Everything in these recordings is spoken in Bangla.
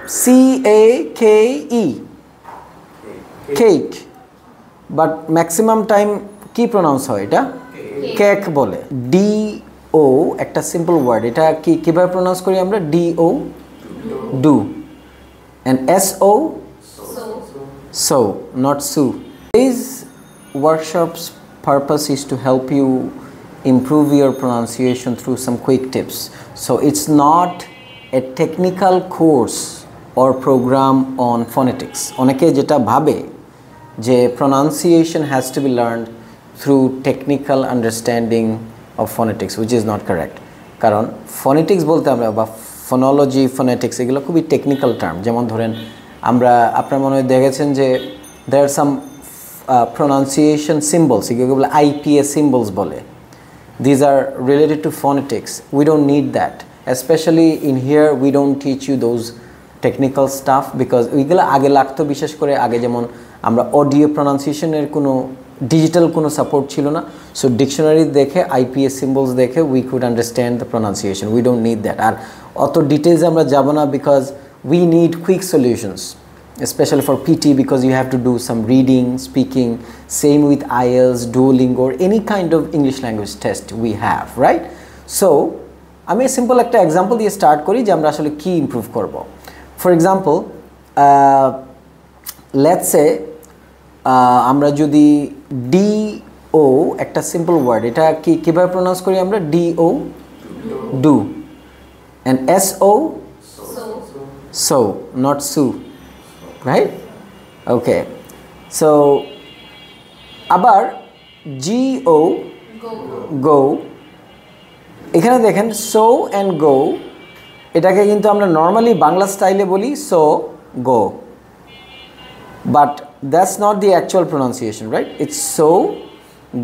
C-A-K-E, cake, but maximum time কি প্রনাউন্স হয় এটা কেক বলে। D-O একটা সিম্পল ওয়ার্ড, এটা কিভাবে প্রনাউন্স করি আমরা? D-O, do, and S-O, so, not sue. This workshop's purpose is to help you improve your pronunciation through some quick tips. So it's not a technical course or program on phonetics. অনেকে যেটা ভাবে যে pronunciation has to be learned through technical understanding of phonetics, which is not correct. কারণ phonetics বলতে আমরা বা phonology, phonetics এগুলো খুবই টেকনিক্যাল টার্ম। যেমন ধরেন আমরা আপনার মনে হয় দেখেছেন যে there are some pronunciation symbols, এগুলো বলে IPA symbols বলে। These are related to phonetics. We don't need that. Especially in here, we don't teach you those technical stuff because ওইগুলো আগে লাগতো, বিশেষ করে আগে যেমন আমরা অডিও প্রনাউন্সিয়েশনের কোনো ডিজিটাল কোনো সাপোর্ট ছিল না। সো ডিকশনারি দেখে IPA symbols দেখে we could understand the pronunciation. We don't need that. আর অত ডিটেইলস আমরা যাব না because we need quick solutions. Especially for PT because you have to do some reading, speaking, same with IELTS, Duolingo or any kind of English language test we have, right? So, আমি সিম্পল একটা এক্সাম্পল দিয়ে স্টার্ট করি যে আমরা আসলে কি ইমপ্রুভ করব। ফর এক্সাম্পল লেটস সে আমরা যদি DO একটা সিম্পল ওয়ার্ড, এটা কিভাবে প্রনাউন্স করি আমরা? DO, do, and SO, so, not sue, right? Okay, so আবার GO, go, এখানে দেখেন so and go, এটাকে কিন্তু আমরা নর্মালি বাংলা স্টাইলে বলি so go, but that's not the actual pronunciation, right? It's so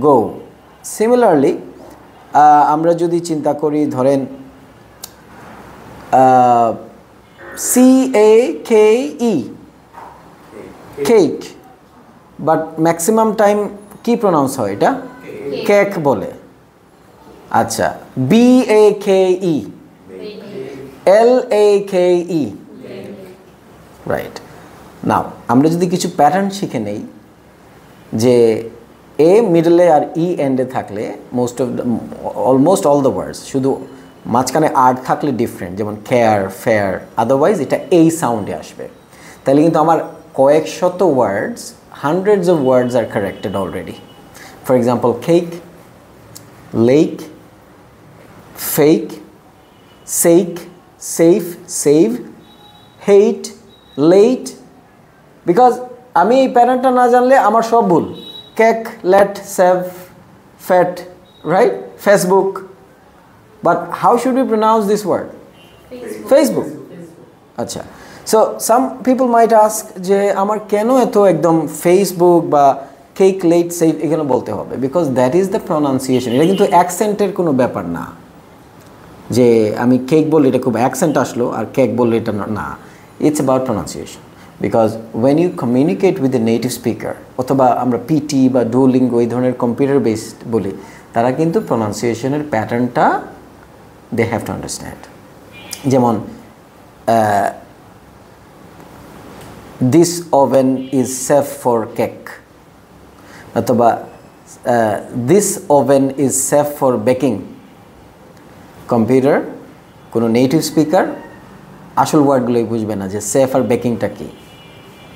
go. Similarly আমরা যদি চিন্তা করি ধরেন C-A-K-E, cake, but maximum time কি প্রনাউন্স হয় এটা? কেক বলে। আচ্ছা, B-A-K-E, L-A-K-E, রাইট। নাও আমরা যদি কিছু প্যাটার্ন শিখে নেই যে এ মিডলে আর ই এন্ডে থাকলে অলমোস্ট অল দ্য ওয়ার্ডস, শুধু মাঝখানে আর থাকলে ডিফারেন্ট, যেমন কেয়ার, ফেয়ার, আদারওয়াইজ এটা এই সাউন্ডে আসবে। তাহলে কিন্তু আমার কয়েক শত ওয়ার্ডস, hundreds of words are corrected already. For example, cake, lake, fake, sake, safe, save, hate, late, because আমি এই প্যাটার্নটা না জানলে আমার সব ভুল। Cake, late, save, fat, right? Facebook, but how should we pronounce this word? Facebook. আচ্ছা, so some people might ask যে আমার কেন এত একদম ফেসবুক বা কেক, লেট, সেভ এখানে বলতে হবে? Because that is the pronunciation. এটা কিন্তু অ্যাকসেন্টের কোনো ব্যাপার না যে আমি কেক বললে এটা খুব অ্যাকসেন্ট আসলো আর কেক বললে এটা না। It's about pronunciation. Because when you communicate with the native speaker, অথবা আমরা PT বা ডুওলিঙ্গো এই ধরনের কম্পিউটার বেসড বলি, তারা কিন্তু প্রনাউন্সিয়েশনের প্যাটার্নটা দে হ্যাভ টু আন্ডারস্ট্যান্ড। যেমন this oven is safe for cake, অথবা this oven is safe for baking. Computer কোনো নেটিভ স্পিকার আসল ওয়ার্ডগুলোই বুঝবে না যে সেফ আর বেকিংটা কী।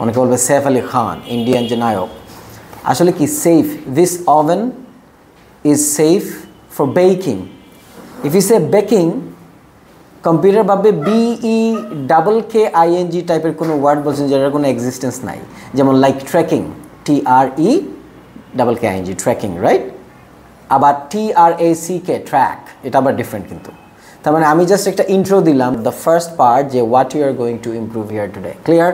অনেকে বলবে সেফ আলী খান, ইন্ডিয়ান যে নায়ক, আসলে কি safe, this oven is safe for baking. If you say baking, computer ভাববে BEKKING টাইপের কোনো ওয়ার্ড বলছেন যেটার কোনো এক্সিস্টেন্স নাই। যেমন like tracking, TREKKING, tracking, right? আবার TRACK, ট্র্যাক, এটা আবার ডিফারেন্ট কিন্তু। তার মানে আমি জাস্ট একটা ইন্ট্রো দিলাম, দ্য ফার্স্ট পার্ট, যে what you are going to improve here today. Clear?